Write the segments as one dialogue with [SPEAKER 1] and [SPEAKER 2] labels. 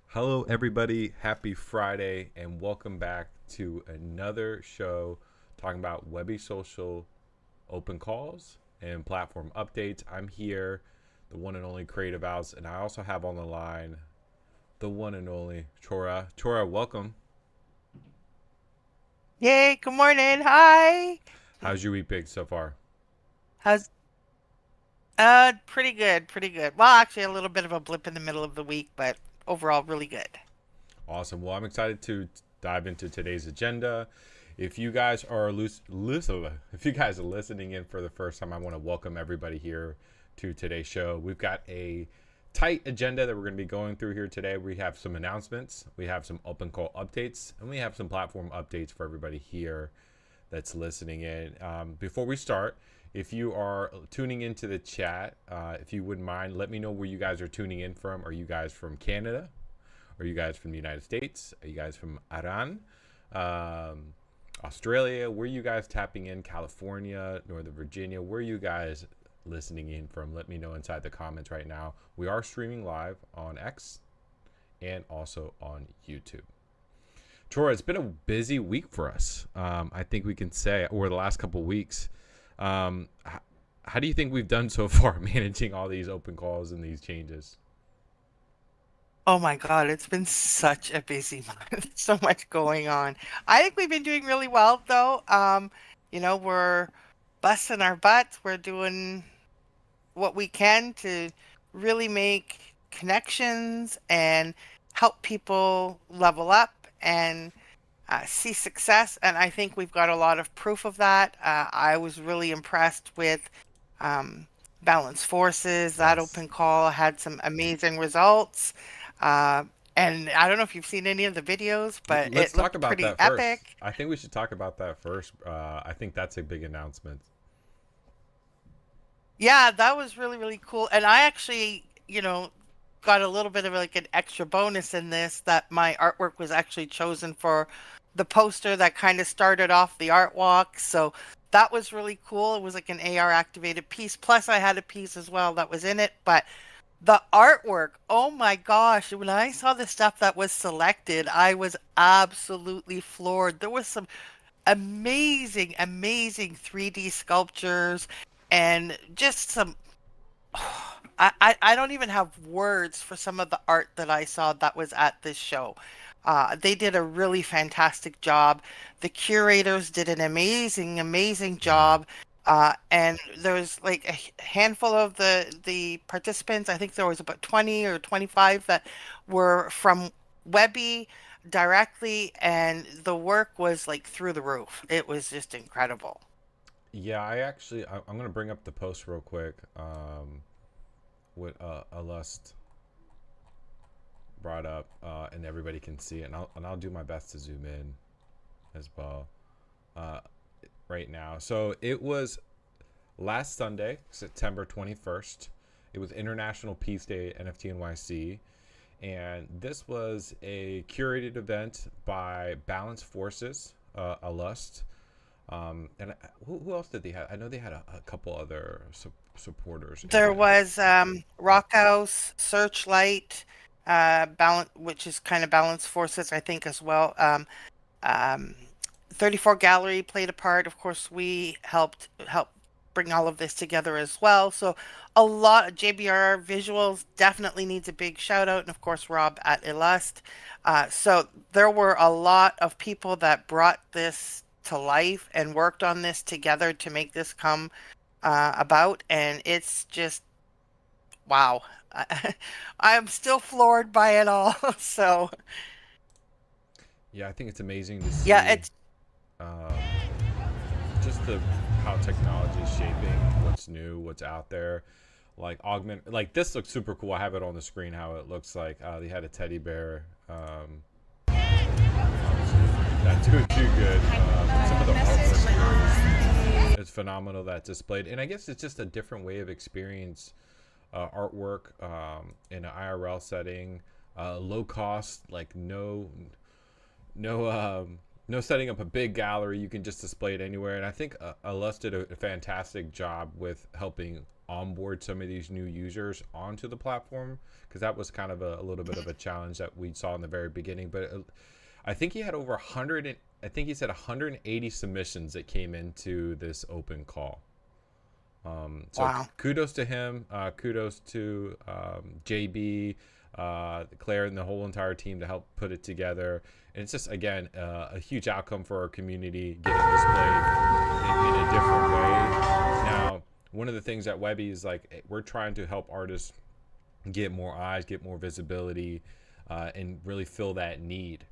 [SPEAKER 1] Hello, everybody. Happy Friday, and welcome back to another show talking about Webbie Social open calls and platform updates. I'm here, the one and only Creative House, and I also have on the line the one and only Chora. Chora, welcome.
[SPEAKER 2] Yay, good morning. Hi.
[SPEAKER 1] How's your week been so far?
[SPEAKER 2] How's pretty good, pretty good. Well, actually a little bit of a blip in the middle of the week, but overall really good.
[SPEAKER 1] Awesome. Well, I'm excited to dive into today's agenda. If you guys are if you guys are listening in for the first time, I want to welcome everybody here to today's show. We've got a tight agenda that we're going to be going through here today. We have some announcements, we have some open call updates, and we have some platform updates for everybody here that's listening in. Before we start, if you are tuning into the chat, if you wouldn't mind, let me know where you guys are tuning in from. Are you guys from Canada? Are you guys from the United States? Are you guys from Iran? Um, Australia? Where are you guys tapping in? California, Northern Virginia? Where are you guys listening in from? Let me know inside the comments right now. We are streaming live on X and also on YouTube. Tora, it's been a busy week for us. I think we can say over the last couple of weeks. How do you think we've done so far managing all these open calls and these changes?
[SPEAKER 2] Oh my God, it's been such a busy month. So much going on. I think we've been doing really well though. We're busting our butts. We're doing what we can to really make connections and help people level up and see success. And I think we've got a lot of proof of that. I was really impressed with um, Balance Forces. That
[SPEAKER 1] Yes.
[SPEAKER 2] open call had some amazing results. Uh, and I don't know if you've seen any of the videos, but
[SPEAKER 1] Let's
[SPEAKER 2] it
[SPEAKER 1] talk
[SPEAKER 2] looked
[SPEAKER 1] about
[SPEAKER 2] pretty
[SPEAKER 1] that first.
[SPEAKER 2] epic.
[SPEAKER 1] I think we should talk about that first. I think that's a big announcement.
[SPEAKER 2] Yeah, that was really, really cool. And I actually, got a little bit of like an extra bonus in this that my artwork was actually chosen for the poster that kind of started off the art walk. So that was really cool. It was like an AR activated piece. Plus, I had a piece as well that was in it. But the artwork, oh my gosh, when I saw the stuff that was selected, I was absolutely floored. There was some amazing, amazing 3D sculptures and just some I don't even have words for some of the art that I saw that was at this show. They did a really fantastic job. The curators did an amazing, amazing
[SPEAKER 1] Mm.
[SPEAKER 2] job. And there was like handful of the participants. I think there was about 20 or 25 that were from Webbie directly, and the work was like through the roof. It was just incredible.
[SPEAKER 1] Yeah, I'm gonna bring up the post real quick. What a lust brought up, and everybody can see it, and I'll do my best to zoom in as well. Uh, right now, so it was last Sunday, September 21st. It was International Peace Day, NFT NYC, and this was a curated event by Balance Forces, a lust. And who else did they have? I know they had a couple other supporters in
[SPEAKER 2] There
[SPEAKER 1] there.
[SPEAKER 2] was Rockhouse, Searchlight, balance, which is kind of Balance Forces, I think, as well. Um, 34 Gallery played a part. Of course, we help bring all of this together as well. So a lot of JBR Visuals definitely needs a big shout out, and of course Rob at Illust. So there were a lot of people that brought this to life and worked on this together to make this come about, and it's just wow. I'm still floored by it all. So
[SPEAKER 1] Yeah, I think it's amazing to
[SPEAKER 2] yeah,
[SPEAKER 1] see um, just the how technology is shaping what's new, what's out there. Like augment, like this looks super cool. I have it on the screen. How it looks like they had a teddy bear. Obviously, not doing too good. But some of the artwork is phenomenal that's displayed, and I guess it's just a different way of experience artwork in an IRL setting, low cost, like no no setting up a big gallery. You can just display it anywhere, and I think Alus did a fantastic job with helping onboard some of these new users onto the platform, because that was kind of a little bit of a challenge that we saw in the very beginning. But I think he had over 100. I think he said 180 submissions that came into this open call. So
[SPEAKER 2] Wow.
[SPEAKER 1] kudos to him. Kudos to JB, Claire, and the whole entire team to help put it together. And it's just, again, a huge outcome for our community getting displayed in a different way. Now, one of the things that Webbie is like, we're trying to help artists get more eyes, get more visibility, and really fill that need.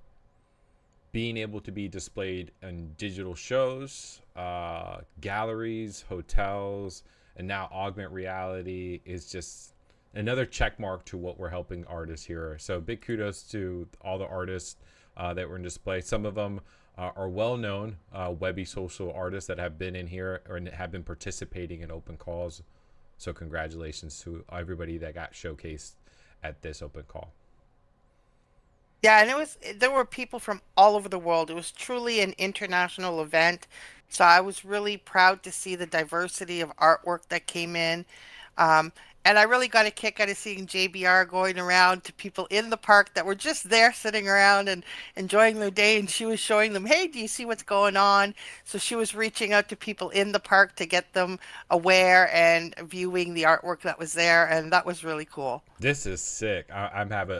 [SPEAKER 1] Being able to be displayed in digital shows, galleries, hotels, and now augment reality is just another check mark to what we're helping artists here. So big kudos to all the artists that were in display. Some of them are well-known Webbie social artists that have been in here or have been participating in open calls. So congratulations to everybody that got showcased at this open call.
[SPEAKER 2] Yeah, and there were people from all over the world. It was truly an international event. So I was really proud to see the diversity of artwork that came in. Um, and I really got a kick out of seeing JBR going around to people in the park that were just there sitting around and enjoying their day. And she was showing them, hey, do you see what's going on? So she was reaching out to people in the park to get them aware and viewing the artwork that was there. And that was really cool.
[SPEAKER 1] This is sick. I'm having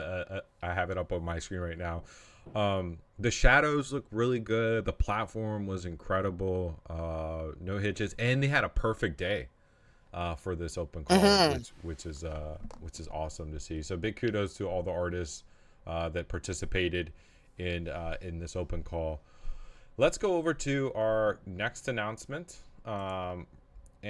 [SPEAKER 1] I have it up on my screen right now. The shadows look really good. The platform was incredible. No hitches, and they had a perfect day for this open call,
[SPEAKER 2] Hmm.
[SPEAKER 1] which is awesome to see. So big kudos to all the artists that participated in this open call. Let's go over to our next announcement. And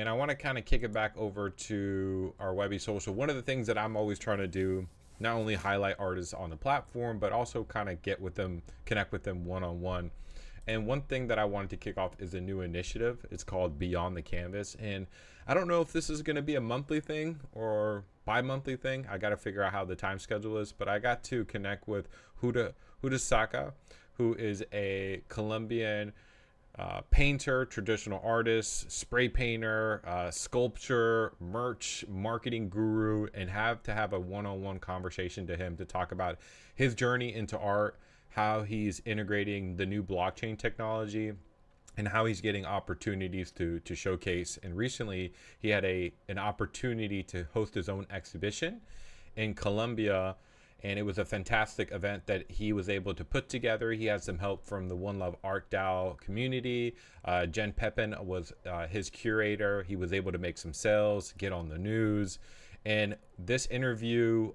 [SPEAKER 1] I want to kind of kick it back over to our Webbie Social. One of the things that I'm always trying to do, not only highlight artists on the platform, but also kind of get with them, connect with them one-on-one. And one thing that I wanted to kick off is a new initiative. It's called Beyond the Canvas. And I don't know if this is going to be a monthly thing or bi-monthly thing. I got to figure out how the time schedule is. But I got to connect with Huda Saka, who is a Colombian painter, traditional artist, spray painter, sculpture, merch, marketing guru, and have a one-on-one conversation to him to talk about his journey into art, how he's integrating the new blockchain technology, and how he's getting opportunities to showcase. And recently, he had an opportunity to host his own exhibition in Colombia, and it was a fantastic event that he was able to put together. He had some help from the One Love Art DAO community. Jen Pepin was his curator. He was able to make some sales, get on the news, and this interview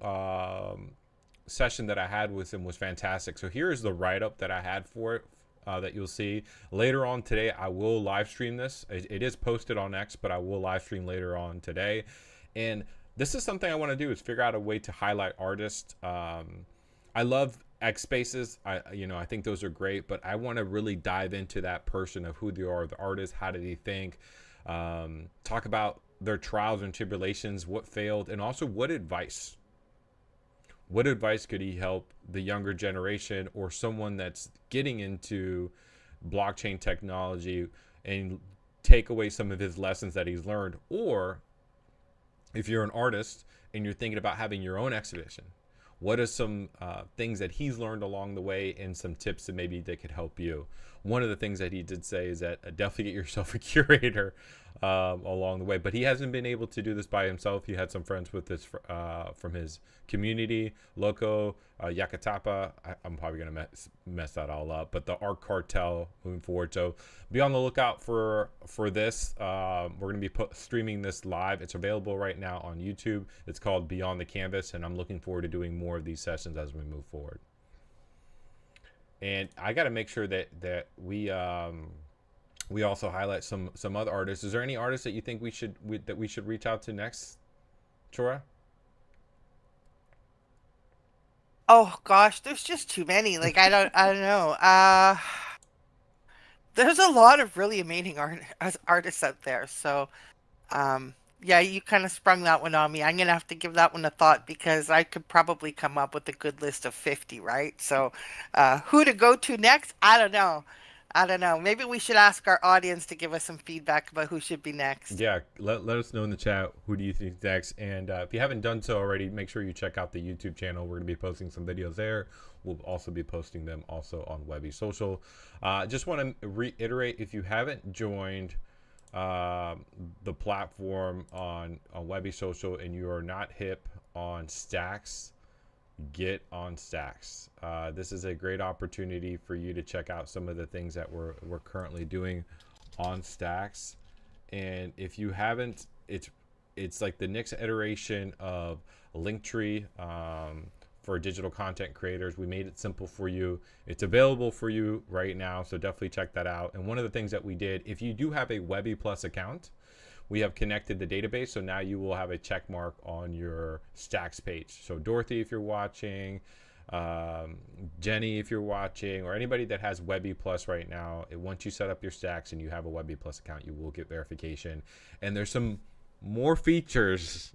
[SPEAKER 1] session that I had with him was fantastic. So here is the write-up that I had for it. That you'll see later on today. I will live stream this. It is posted on X, but I will live stream later on today. And this is something I want to do, is figure out a way to highlight artists. I love X Spaces. I think those are great, but I want to really dive into that person of who they are, the artist, how did he think, talk about their trials and tribulations, what failed, and also what advice could he help the younger generation or someone that's getting into blockchain technology and take away some of his lessons that he's learned. Or if you're an artist and you're thinking about having your own exhibition, what are some things that he's learned along the way and some tips that maybe they could help you? One of the things that he did say is that definitely get yourself a curator along the way. But he hasn't been able to do this by himself. He had some friends with this from his community, Loco, Yakatapa. I'm probably going to mess that all up. But the Art Cartel moving forward. So be on the lookout for this. We're going to be streaming this live. It's available right now on YouTube. It's called Beyond the Canvas. And I'm looking forward to doing more of these sessions as we move forward. And I got to make sure that we also highlight some other artists. Is there any artists that you think we should reach out to next, Chora?
[SPEAKER 2] Oh gosh, there's just too many. Like I don't know. There's a lot of really amazing artists out there. So, yeah, you kind of sprung that one on me. I'm gonna have to give that one a thought because I could probably come up with a good list of 50, right? So, who to go to next? I don't know. I don't know. Maybe we should ask our audience to give us some feedback about who should be next.
[SPEAKER 1] Yeah, let us know in the chat who do you think is next. And if you haven't done so already, make sure you check out the YouTube channel. We're going to be posting some videos there. We'll also be posting them also on Webbie Social. Just want to reiterate, if you haven't joined the platform on Webbie Social and you are not hip on Stacks, get on Stacks. This is a great opportunity for you to check out some of the things that we're currently doing on Stacks. And if you haven't, it's like the next iteration of Linktree for digital content creators. We made it simple for you. It's available for you right now, so definitely check that out. And one of the things that we did, if you do have a Webbie Plus account, we have connected the database, so now you will have a check mark on your Stacks page. So Dorothy, if you're watching, Jenny, if you're watching, or anybody that has Webbie Plus right now, once you set up your Stacks and you have a Webbie Plus account, you will get verification. And there's some more features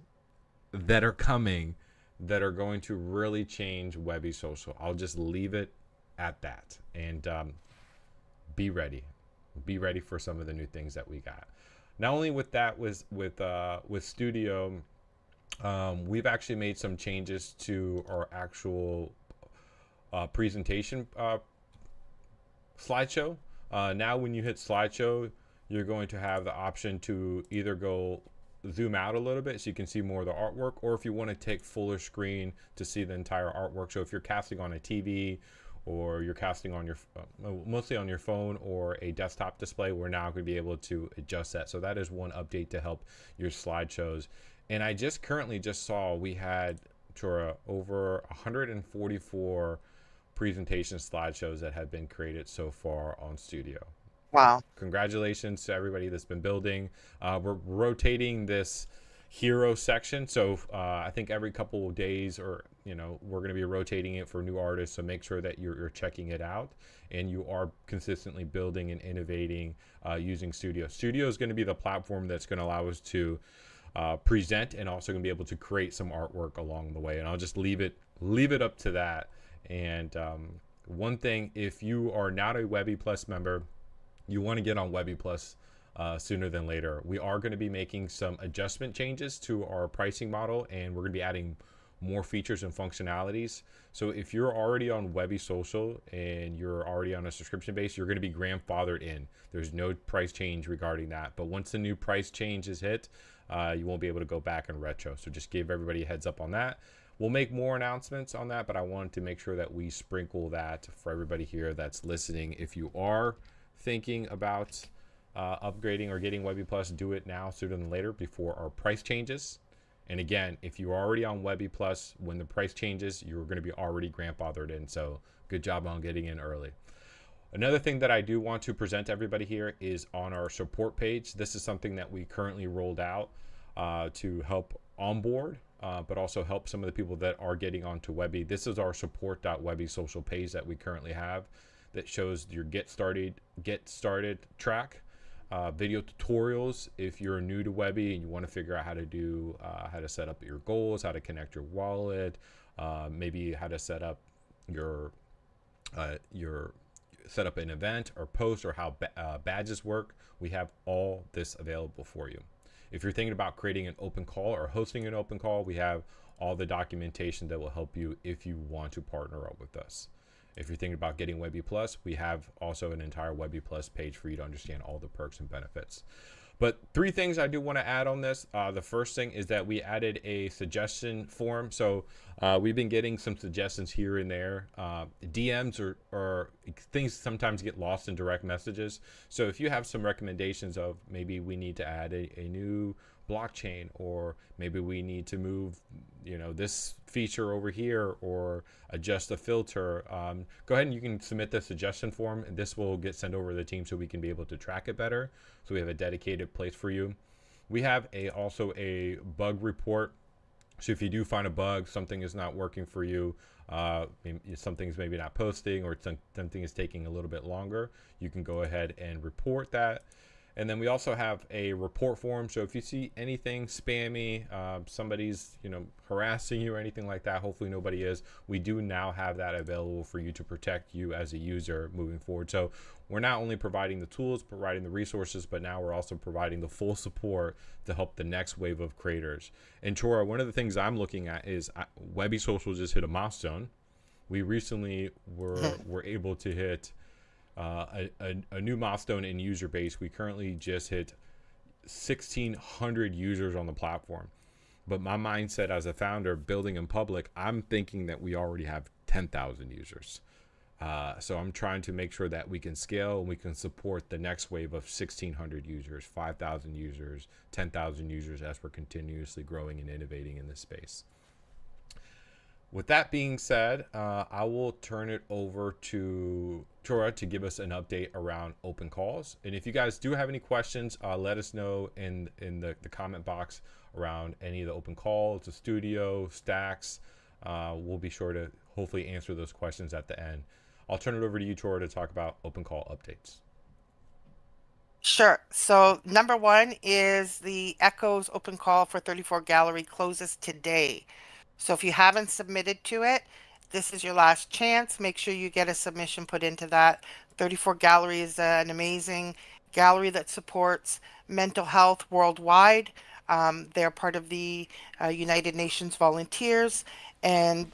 [SPEAKER 1] that are coming that are going to really change Webbie Social. I'll just leave it at that. And be ready. Be ready for some of the new things that we got. Not only with that, with Studio, we've actually made some changes to our actual presentation slideshow. Now when you hit slideshow, you're going to have the option to either go zoom out a little bit so you can see more of the artwork, or if you want to take fuller screen to see the entire artwork. So if you're casting on a TV, or you're casting on your mostly on your phone or a desktop display, we're now going to be able to adjust that. So that is one update to help your slideshows. And I just currently saw we had over 144 presentation slideshows that have been created so far on Studio.
[SPEAKER 2] Wow.
[SPEAKER 1] Congratulations to everybody that's been building. We're rotating this hero section, so I think every couple of days, or we're going to be rotating it for new artists, so make sure that you're checking it out and you are consistently building and innovating using Studio. Studio is going to be the platform that's going to allow us to present, and also going to be able to create some artwork along the way. And I'll just leave it up to that. And one thing, if you are not a Webbie Plus member, you want to get on Webbie Plus sooner than later. We are going to be making some adjustment changes to our pricing model, and we're going to be adding more features and functionalities. So if you're already on Webbie Social and you're already on a subscription base, you're going to be grandfathered in. There's no price change regarding that. But once the new price change is hit, you won't be able to go back and retro. So just give everybody a heads up on that. We'll make more announcements on that, but I wanted to make sure that we sprinkle that for everybody here that's listening. If you are thinking about upgrading or getting Webbie Plus, do it now sooner than later before our price changes. And again, if you're already on Webbie Plus, when the price changes, you're going to be already grandfathered in. So good job on getting in early. Another thing that I do want to present to everybody here is on our support page. This is something that we currently rolled out to help onboard, but also help some of the people that are getting onto Webbie. This is our support.webbie social page that we currently have that shows your get started track. Video tutorials if you're new to Webbie and you want to figure out how to set up your goals, how to connect your wallet, maybe how to set up set up an event or post, or how badges work. We have all this available for you. If you're thinking about creating an open call or hosting an open call, we have all the documentation that will help you if you want to partner up with us. If you're thinking about getting Webbie Plus, we have also an entire Webbie Plus page for you to understand all the perks and benefits. But 3 things I do want to add on this. The first thing is that we added a suggestion form. So we've been getting some suggestions here and there. DMs or things sometimes get lost in direct messages. So if you have some recommendations of maybe we need to add a new blockchain, or maybe we need to move this feature over here, or adjust a filter, go ahead and you can submit the suggestion form, and this will get sent over to the team so we can be able to track it better. So we have a dedicated place for you. We have also a bug report. So if you do find a bug, something is not working for you, something's maybe not posting, or something is taking a little bit longer, you can go ahead and report that. And then we also have a report form. So if you see anything spammy, somebody's harassing you or anything like that, hopefully nobody is. We do now have that available for you to protect you as a user moving forward. So we're not only providing the tools, providing the resources, but now we're also providing the full support to help the next wave of creators. And Chora, one of the things I'm looking at is Webbie Social just hit a milestone. We recently were able to hit a new milestone in user base. We currently just hit 1,600 users on the platform. But my mindset as a founder, building in public, I'm thinking that we already have 10,000 users. So I'm trying to make sure that we can scale and we can support the next wave of 1,600 users, 5,000 users, 10,000 users as we're continuously growing and innovating in this space. With that being said, I will turn it over to Chora to give us an update around open calls. And if you guys do have any questions, let us know in the comment box around any of the open calls, the studio, stacks. We'll be sure to hopefully answer those questions at the end. I'll turn it over to you, Chora, to talk about open call updates.
[SPEAKER 2] Sure. So number one is the Echoes open call for 34 Gallery closes today. So if you haven't submitted to it, this is your last chance. Make sure you get a submission put into that. 34 Gallery is an amazing gallery that supports mental health worldwide. They're part of the United Nations Volunteers, and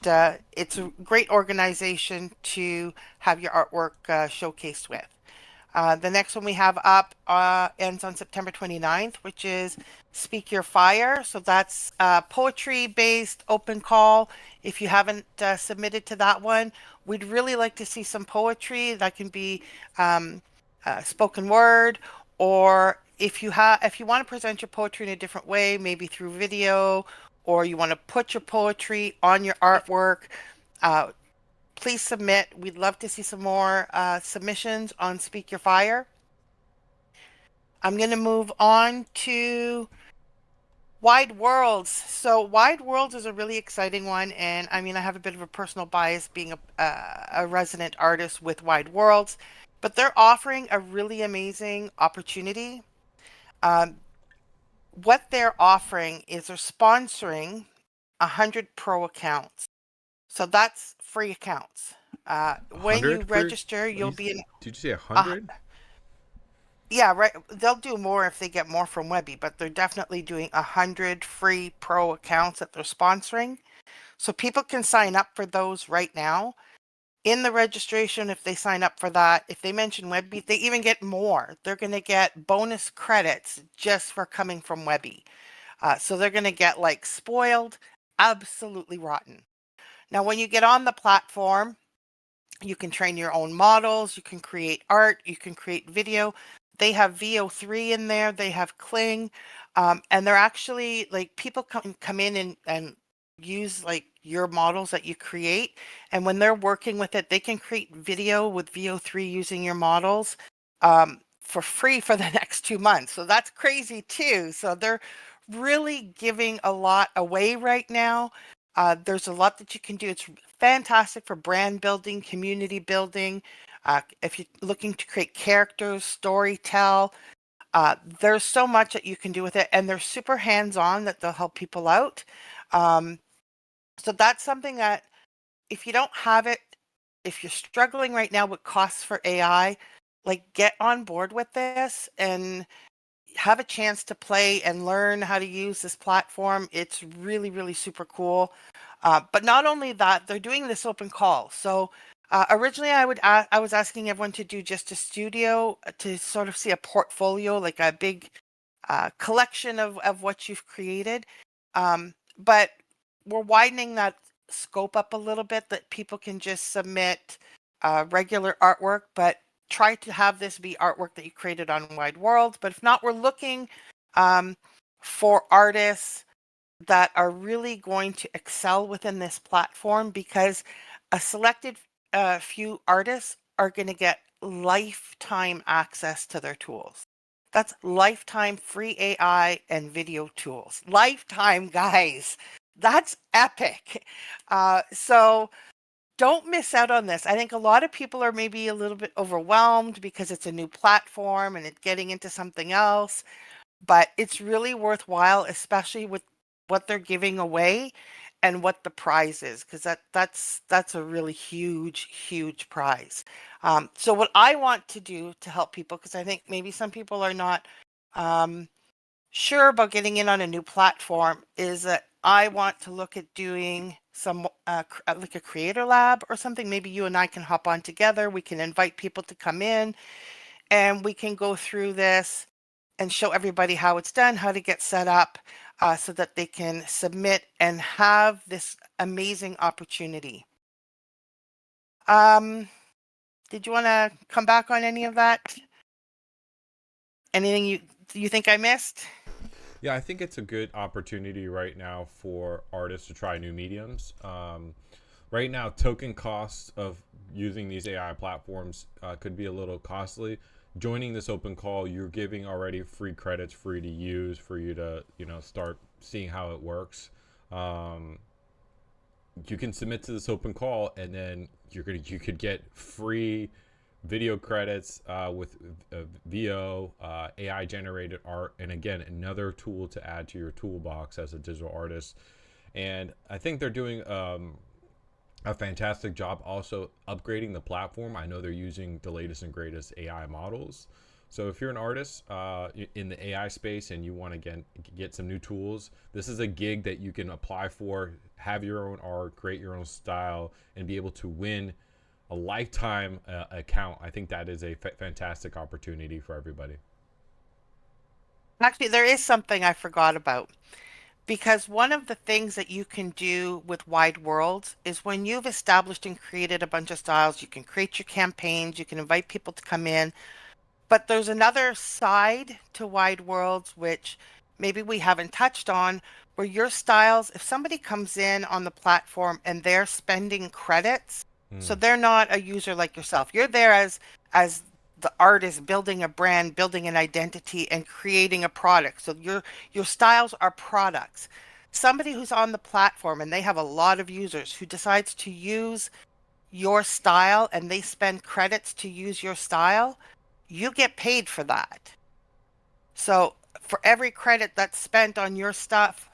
[SPEAKER 2] it's a great organization to have your artwork showcased with. The next one we have up ends on September 29th, which is Speak Your Fire. So that's poetry-based open call. If you haven't submitted to that one, we'd really like to see some poetry. That can be spoken word, or if you want to present your poetry in a different way, maybe through video, or you want to put your poetry on your artwork, please submit. We'd love to see some more submissions on Speak Your Fire. I'm going to move on to Wide Worlds. So Wide Worlds is a really exciting one, and I mean, I have a bit of a personal bias being a resident artist with Wide Worlds, but they're offering a really amazing opportunity. What they're offering is they're sponsoring 100 pro accounts. So that's free accounts. When you register, you'll be in.
[SPEAKER 1] Did you say 100?
[SPEAKER 2] Yeah, right. They'll do more if they get more from Webbie, but they're definitely doing 100 free pro accounts that they're sponsoring. So people can sign up for those right now. In the registration, if they sign up for that, if they mention Webbie, they even get more. They're going to get bonus credits just for coming from Webbie. So they're going to get like spoiled, absolutely rotten. Now, when you get on the platform, you can train your own models, you can create art, you can create video. They have VO3 in there, they have Kling, and they're actually like people come in and use like your models that you create. And when they're working with it, they can create video with VO3 using your models for free for the next 2 months. So that's crazy too. So they're really giving a lot away right now. There's a lot that you can do. It's fantastic for brand building, community building. If you're looking to create characters, story tell, there's so much that you can do with it. And they're super hands-on that they'll help people out. So that's something that if you don't have it, if you're struggling right now with costs for AI, like get on board with this and have a chance to play and learn how to use this platform. It's really, really super cool. But not only that, they're doing this open call. So originally I was asking everyone to do just a studio to sort of see a portfolio, like a big collection of what you've created. But we're widening that scope up a little bit, that people can just submit regular artwork, but try to have this be artwork that you created on Wide World. But if not, we're looking for artists that are really going to excel within this platform, because a selected few artists are going to get lifetime access to their tools. That's lifetime free AI and video tools. Lifetime, guys. That's epic. So don't miss out on this. I think a lot of people are maybe a little bit overwhelmed because it's a new platform and it's getting into something else, but it's really worthwhile, especially with what they're giving away and what the prize is, because that's a really huge prize. So what I want to do to help people, because I think maybe some people are not um, sure about getting in on a new platform, is that I want to look at doing some like a creator lab or something. Maybe you and I can hop on together. We can invite people to come in and we can go through this and show everybody how it's done, how to get set up, so that they can submit and have this amazing opportunity. Um, did you want to come back on any of that? Anything you think I missed?
[SPEAKER 1] Yeah, I think it's a good opportunity right now for artists to try new mediums. Right now, token costs of using these AI platforms could be a little costly. Joining this open call, you're giving already free credits, free to use, for you to start seeing how it works. Um, you can submit to this open call, and then you could get free video credits with VO, AI generated art, and again, another tool to add to your toolbox as a digital artist. And I think they're doing a fantastic job also upgrading the platform. I know they're using the latest and greatest AI models. So if you're an artist in the AI space and you want to get some new tools, this is a gig that you can apply for, have your own art, create your own style, and be able to win a lifetime account. I think that is a fantastic opportunity for everybody.
[SPEAKER 2] Actually, there is something I forgot about. Because one of the things that you can do with Wide Worlds is when you've established and created a bunch of styles, you can create your campaigns, you can invite people to come in. But there's another side to Wide Worlds, which maybe we haven't touched on, where your styles, if somebody comes in on the platform and they're spending credits, so
[SPEAKER 1] Mm.
[SPEAKER 2] they're not a user like yourself. You're there as the artist building a brand, building an identity, and creating a product. So your styles are products. Somebody who's on the platform and they have a lot of users who decides to use your style and they spend credits to use your style, you get paid for that. So for every credit that's spent on your stuff,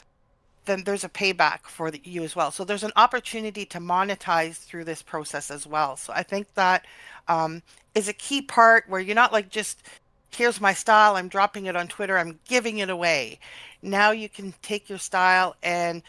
[SPEAKER 2] then there's a payback for you as well. So there's an opportunity to monetize through this process as well. So I think that um, is a key part where you're not like just, here's my style, I'm dropping it on Twitter, I'm giving it away. Now you can take your style and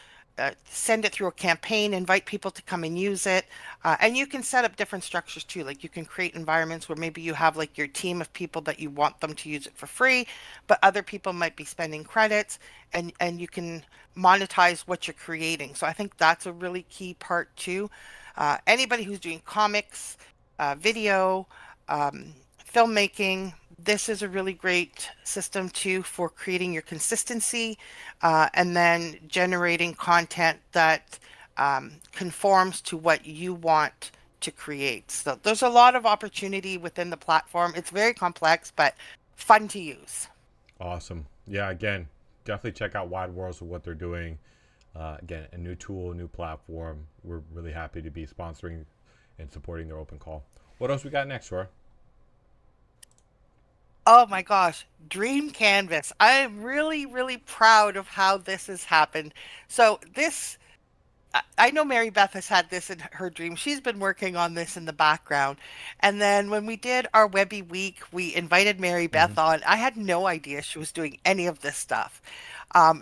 [SPEAKER 2] send it through a campaign, invite people to come and use it. And you can set up different structures too. Like you can create environments where maybe you have like your team of people that you want them to use it for free, but other people might be spending credits and you can monetize what you're creating. So I think that's a really key part too. Anybody who's doing comics, video, um, filmmaking, this is a really great system too for creating your consistency and then generating content that conforms to what you want to create. So there's a lot of opportunity within the platform. It's very complex, but fun to use.
[SPEAKER 1] Awesome. Yeah, again, definitely check out Wide Worlds for what they're doing. Again, a new tool, a new platform. We're really happy to be sponsoring and supporting their open call. What else we got next, Roy?
[SPEAKER 2] Oh my gosh, Dream Canvas. I'm really proud of how this has happened. So this I know Mary Beth has had this in her dream. She's been working on this in the background. And then when we did our Webbie week, we invited Mary
[SPEAKER 1] Mm-hmm.
[SPEAKER 2] Beth on. I had no idea she was doing any of this stuff.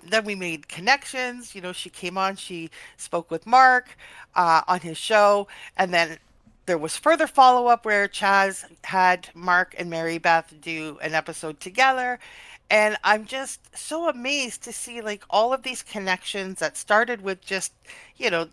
[SPEAKER 2] Then we made connections. You know, she came on, she spoke with Mark on his show. And then there was further follow up where Chaz had Mark and Mary Beth do an episode together. And I'm just so amazed to see like all of these connections that started with just, you know,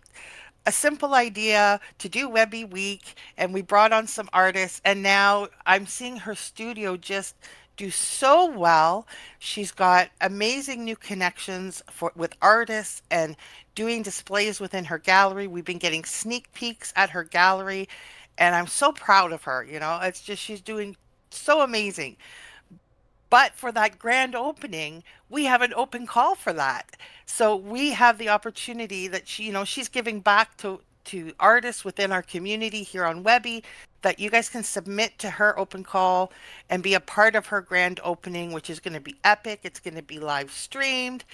[SPEAKER 2] a simple idea to do Webby Week, and we brought on some artists, and now I'm seeing her studio just do so well. She's got amazing new connections for with artists and doing displays within her gallery. We've been getting sneak peeks at her gallery, and I'm so proud of her. You know, it's just she's doing so amazing. But for that grand opening, we have an open call for that. So we have the opportunity that she, you know, she's giving back to to artists within our community here on Webbie that you guys can submit to her open call and be a part of her grand opening, which is going to be epic. It's going to be live streamed.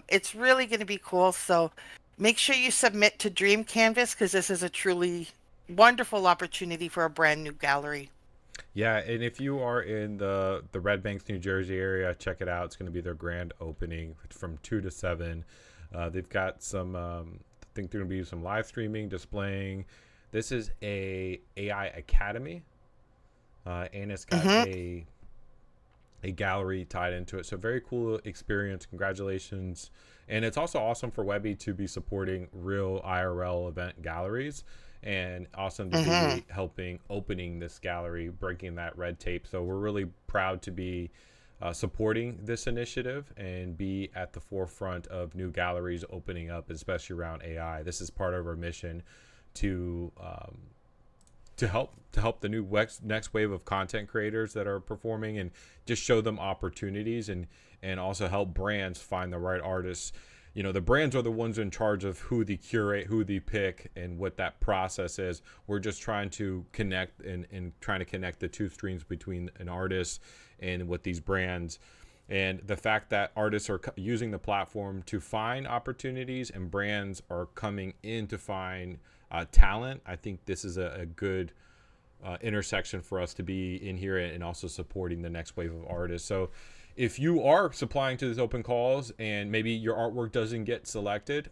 [SPEAKER 2] It's really going to be cool. So make sure you submit to Dream Canvas because this is a truly wonderful opportunity for a brand new gallery.
[SPEAKER 1] Yeah, and if you are in the Red Banks, New Jersey area, check it out. It's going to be their grand opening from 2 to 7. They've got some, I think there's going to be some live streaming, displaying. This is a AI Academy, and it's got a gallery tied into it. So very cool experience. Congratulations. And it's also awesome for Webbie to be supporting real IRL event galleries, and awesome to be helping opening this gallery, breaking that red tape. So we're really proud to be supporting this initiative and be at the forefront of new galleries opening up, especially around AI. This is part of our mission to help the new next wave of content creators that are performing, and just show them opportunities, and also help brands find the right artists. You know, the brands are the ones in charge of who they curate, who they pick, and what that process is. We're just trying to connect and trying to connect the two streams between an artist and what these brands. And the fact that artists are using the platform to find opportunities and brands are coming in to find talent, I think this is a good intersection for us to be in here, and also supporting the next wave of artists. So if you are supplying to these open calls and maybe your artwork doesn't get selected,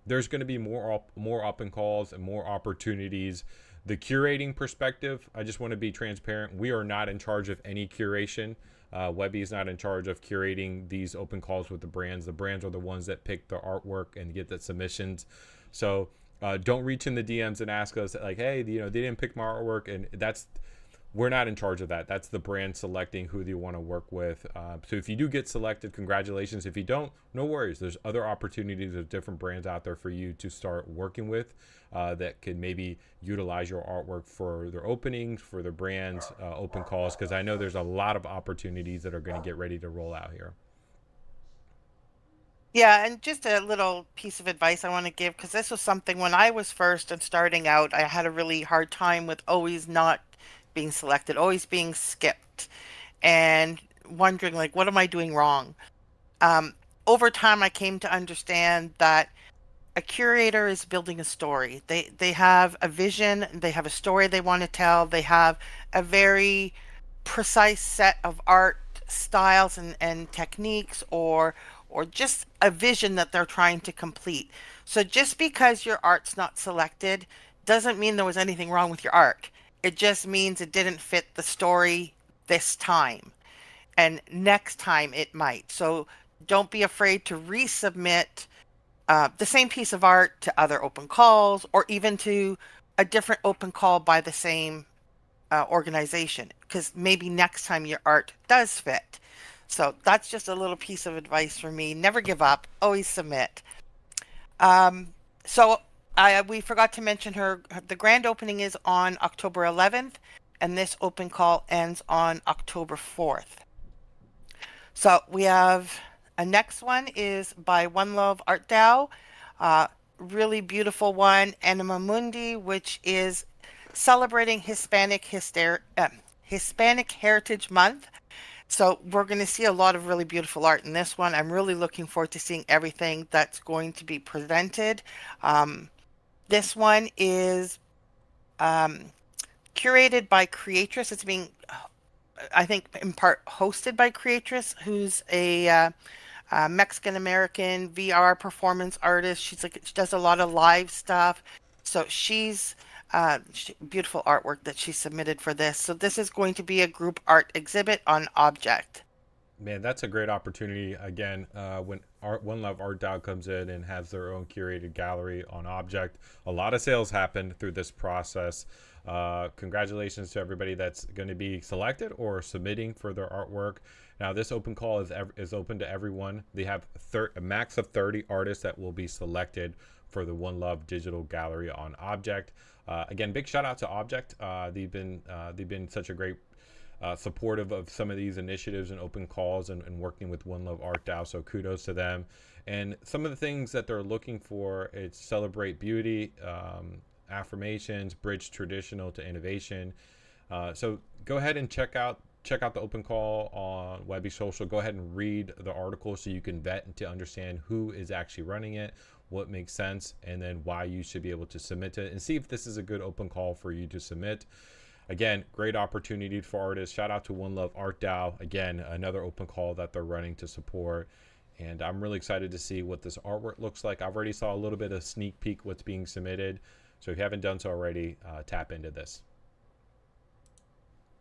[SPEAKER 1] there's going to be more open calls and more opportunities. The curating perspective, I just want to be transparent. We are not in charge of any curation. Webbie is not in charge of curating these open calls with the brands. The brands are the ones that pick the artwork and get the submissions. So don't reach in the DMs and ask us like, hey, they didn't pick my artwork, and we're not in charge of that. That's the brand selecting who they want to work with. So if you do get selected, congratulations. If you don't, no worries. There's other opportunities of different brands out there for you to start working with that could maybe utilize your artwork for their openings, for their brands, open calls, because I know there's a lot of opportunities that are going to get ready to roll out here.
[SPEAKER 2] Yeah, and just a little piece of advice I want to give, because this was something when I was first and starting out, I had a really hard time with always not being selected, always being skipped, and wondering, like, what am I doing wrong? Over time, I came to understand that a curator is building a story. They have a vision, they have a story they want to tell, they have a very precise set of art styles and techniques, or just a vision that they're trying to complete. So just because your art's not selected doesn't mean there was anything wrong with your art. It just means it didn't fit the story this time, and next time it might. So don't be afraid to resubmit the same piece of art to other open calls, or even to a different open call by the same organization, because maybe next time your art does fit. So that's just a little piece of advice for me. Never give up. Always submit. So we forgot to mention the grand opening is on October 11th, and this open call ends on October 4th. So we have a next one is by One Love Art DAO. Really beautiful one, Anima Mundi, which is celebrating Hispanic Heritage Month. So we're going to see a lot of really beautiful art in this one. I'm really looking forward to seeing everything that's going to be presented. This one is curated by Creatress. It's being, I think, in part hosted by Creatress, who's a Mexican-American VR performance artist. She does a lot of live stuff. So she's beautiful artwork that she submitted for this. So this is going to be a group art exhibit on Object.
[SPEAKER 1] Man, that's a great opportunity. Again, when One Love Art DAO comes in and has their own curated gallery on Object, a lot of sales happen through this process. Congratulations to everybody that's going to be selected or submitting for their artwork. Now, this open call is open to everyone. They have a max of 30 artists that will be selected for the One Love digital gallery on Object. Again, big shout out to Object. They've been such a great supportive of some of these initiatives and open calls and working with One Love Art DAO. So kudos to them. And some of the things that they're looking for, it's celebrate beauty, affirmations, bridge traditional to innovation. So go ahead and check out the open call on Webbie Social. Go ahead and read the article so you can vet and to understand who is actually running it, what makes sense, and then why you should be able to submit it, and see if this is a good open call for you to submit. Again, great opportunity for artists. Shout out to One Love Art DAO. Again, another open call that they're running to support. And I'm really excited to see what this artwork looks like. I've already saw a little bit of sneak peek what's being submitted. So if you haven't done so already, tap into this.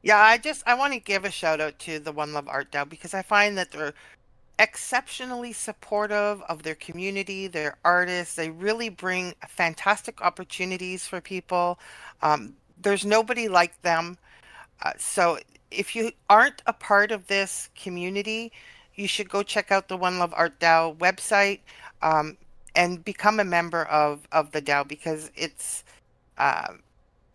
[SPEAKER 2] Yeah, I want to give a shout out to the One Love Art DAO because I find that they're exceptionally supportive of their community, their artists. They really bring fantastic opportunities for people. There's nobody like them. So if you aren't a part of this community, you should go check out the One Love Art DAO website, and become a member of the DAO because it's uh,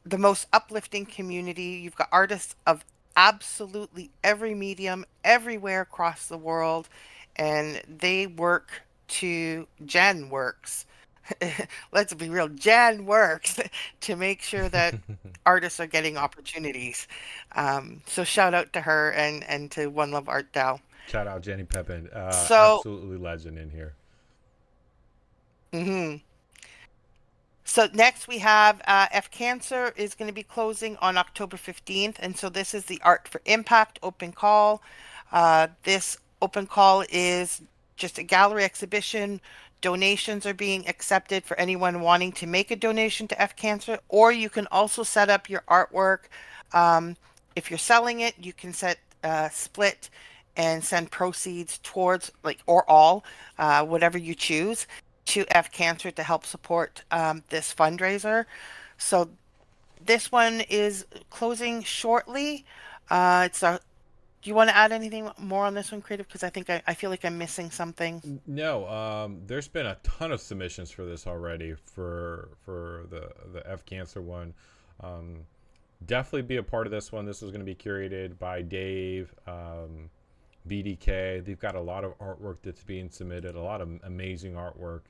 [SPEAKER 2] the most uplifting community. You've got artists of absolutely every medium, everywhere across the world, and they work to Jen works. Let's be real, Jan works to make sure that artists are getting opportunities. So shout out to her and to One Love Art DAO.
[SPEAKER 1] Shout out Jenny Pepin.
[SPEAKER 2] So,
[SPEAKER 1] Absolutely legend in here.
[SPEAKER 2] mhm. So next we have F Cancer is going to be closing on October 15th. And so this is the Art for Impact open call. This open call is just a gallery exhibition. Donations are being accepted for anyone wanting to make a donation to F Cancer, or you can also set up your artwork. Um, if you're selling it, you can set split and send proceeds towards like or all, whatever you choose, to F Cancer to help support this fundraiser. So this one is closing shortly. It's a. Do you want to add anything more on this one, Creative? Because I feel like I'm missing something.
[SPEAKER 1] No, there's been a ton of submissions for this already for the F Cancer one. Um, Definitely be a part of this one. This is going to be curated by Dave, BDK. They've got a lot of artwork that's being submitted, a lot of amazing artwork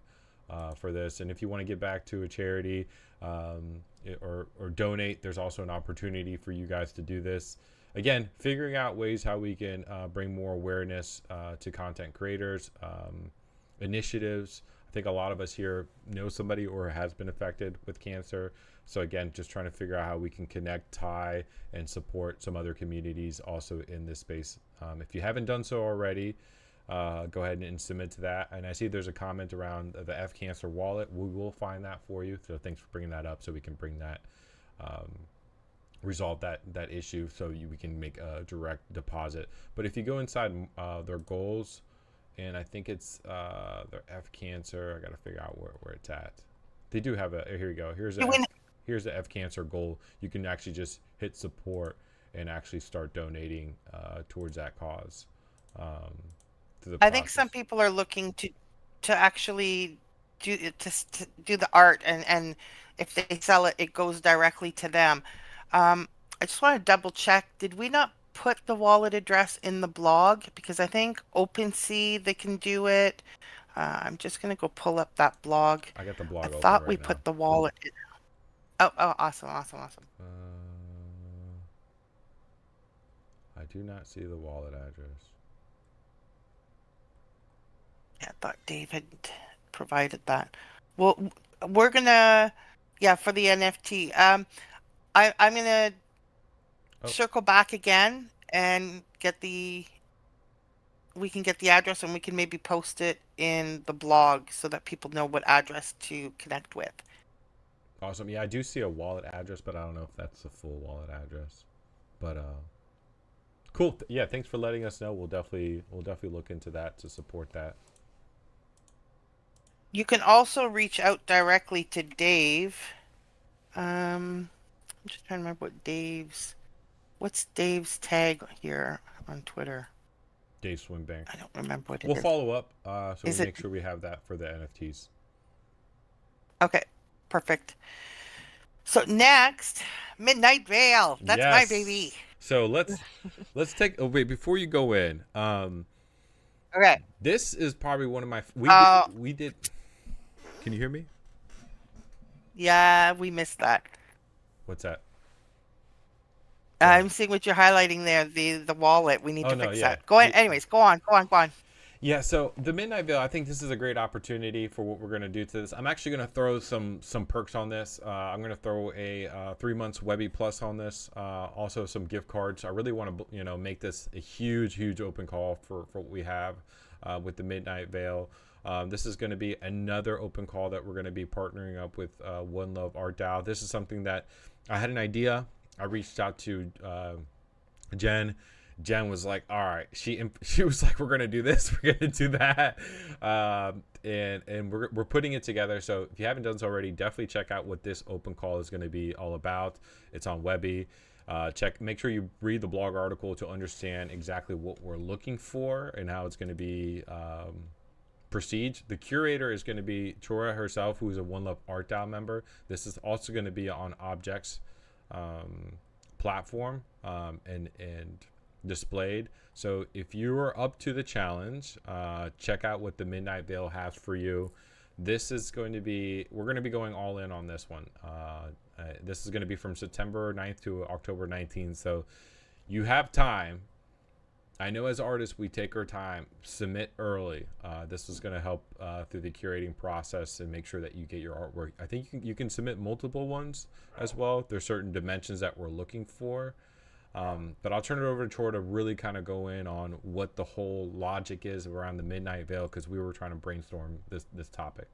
[SPEAKER 1] for this. And if you want to get back to a charity or donate, there's also an opportunity for you guys to do this. Again, figuring out ways how we can bring more awareness to content creators, initiatives. I think a lot of us here know somebody or has been affected with cancer. So again, just trying to figure out how we can connect, tie, and support some other communities also in this space. If you haven't done so already, go ahead and submit to that. And I see there's a comment around the F Cancer wallet. We will find that for you. So thanks for bringing that up so we can bring that, resolve that issue so we can make a direct deposit. But if you go inside their goals, and I think it's their F Cancer, I got to figure out where it's at. They do have a, here we go. Here's the F Cancer goal. You can actually just hit support and actually start donating towards that cause. To the
[SPEAKER 2] I think some
[SPEAKER 1] process.
[SPEAKER 2] people are looking to actually to do the art, and if they sell it, it goes directly to them. I just want to double check. Did we not put the wallet address in the blog? Because I think OpenSea they can do it. I'm just gonna go pull up that blog.
[SPEAKER 1] I got the
[SPEAKER 2] I
[SPEAKER 1] blog open
[SPEAKER 2] thought we
[SPEAKER 1] right now.
[SPEAKER 2] put the wallet. Oh, awesome, awesome, awesome.
[SPEAKER 1] I do not see the wallet address.
[SPEAKER 2] Yeah, I thought Dave had provided that. Well, we're gonna, yeah, for the NFT. I'm gonna
[SPEAKER 1] Oh,
[SPEAKER 2] circle back again and we can get the address and we can maybe post it in the blog so that people know what address to connect with.
[SPEAKER 1] awesome. Yeah, I do see a wallet address, but I don't know if that's the full wallet address. But cool. Yeah, thanks for letting us know. We'll definitely look into that to support that.
[SPEAKER 2] You can also reach out directly to Dave. I'm just trying to remember what's Dave's tag here on Twitter?
[SPEAKER 1] Dave Swimbank.
[SPEAKER 2] I don't remember what it
[SPEAKER 1] We'll
[SPEAKER 2] is.
[SPEAKER 1] follow up so
[SPEAKER 2] Is
[SPEAKER 1] we
[SPEAKER 2] it
[SPEAKER 1] make sure we have that for the NFTs.
[SPEAKER 2] okay? Perfect. So next, Midnight Veil. That's my
[SPEAKER 1] Yes.
[SPEAKER 2] baby.
[SPEAKER 1] So let's take. Oh wait, before you go in,
[SPEAKER 2] Okay.
[SPEAKER 1] this is probably one of my.
[SPEAKER 2] Uh,
[SPEAKER 1] We did. Can you hear me?
[SPEAKER 2] yeah, we missed that.
[SPEAKER 1] What's that? Go ahead.
[SPEAKER 2] I'm seeing what you're highlighting there, the wallet. We need
[SPEAKER 1] Oh
[SPEAKER 2] to
[SPEAKER 1] no,
[SPEAKER 2] fix
[SPEAKER 1] yeah.
[SPEAKER 2] that. Go ahead. Anyways, go on, go on, go on.
[SPEAKER 1] Yeah, so the Midnight Veil, I think this is a great opportunity for what we're going to do to this. I'm actually going to throw some perks on this. I'm going to throw a 3 months Webbie Plus on this. Also some gift cards. I really want to make this a huge open call for what we have with the Midnight Veil. This is going to be another open call that we're going to be partnering up with One Love Art DAO. This is something that I had an idea. I reached out to Jen. Jen was like, "All right." She was like, "We're gonna do this. We're gonna do that," and we're putting it together. So if you haven't done so already, definitely check out what this open call is going to be all about. It's on Webbie. Make sure you read the blog article to understand exactly what we're looking for and how it's going to be proceed. The curator is going to be Chora herself, who is a One Love Art DAO member. This is also going to be on Objects platform and displayed. So if you are up to the challenge, check out what the Midnight Veil has for you. This is going to be, we're going to be going all in on this one. This is going to be from September 9th to October 19th. So you have time. I know as artists, we take our time, submit early. This is going to help through the curating process and make sure that you get your artwork. I think you can submit multiple ones as well. There's certain dimensions that we're looking for. But I'll turn it over to Chor to really kind of go in on what the whole logic is around the Midnight Veil, because we were trying to brainstorm this topic.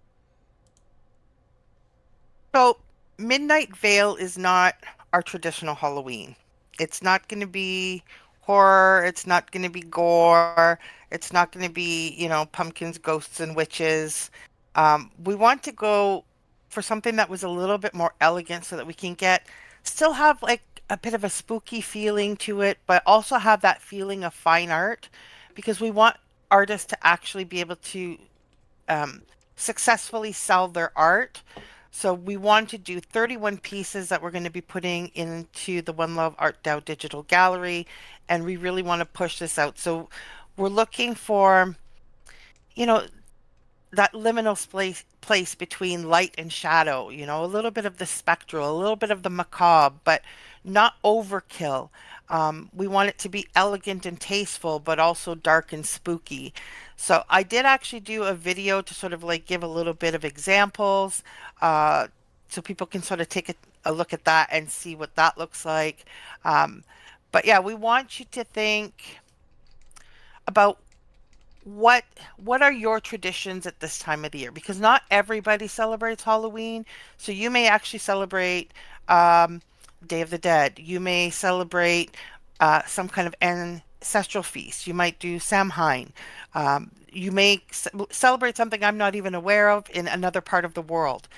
[SPEAKER 2] So, Midnight Veil is not our traditional Halloween. It's not going to be horror. It's not going to be gore. It's not going to be, pumpkins, ghosts, and witches. We want to go for something that was a little bit more elegant so that we can still have like a bit of a spooky feeling to it, but also have that feeling of fine art because we want artists to actually be able to successfully sell their art. So we want to do 31 pieces that we're going to be putting into the One Love Art DAO digital gallery, and we really want to push this out. So we're looking for, you know, that liminal place between light and shadow, a little bit of the spectral, a little bit of the macabre, but not overkill. We want it to be elegant and tasteful, but also dark and spooky. So I did actually do a video to sort of like give a little bit of examples, so people can sort of take a look at that and see what that looks like. But yeah, we want you to think about what are your traditions at this time of the year, because not everybody celebrates Halloween. So you may actually celebrate Day of the Dead. You may celebrate some kind of ancestral feast. You might do Samhain. You may celebrate something I'm not even aware of in another part of the world.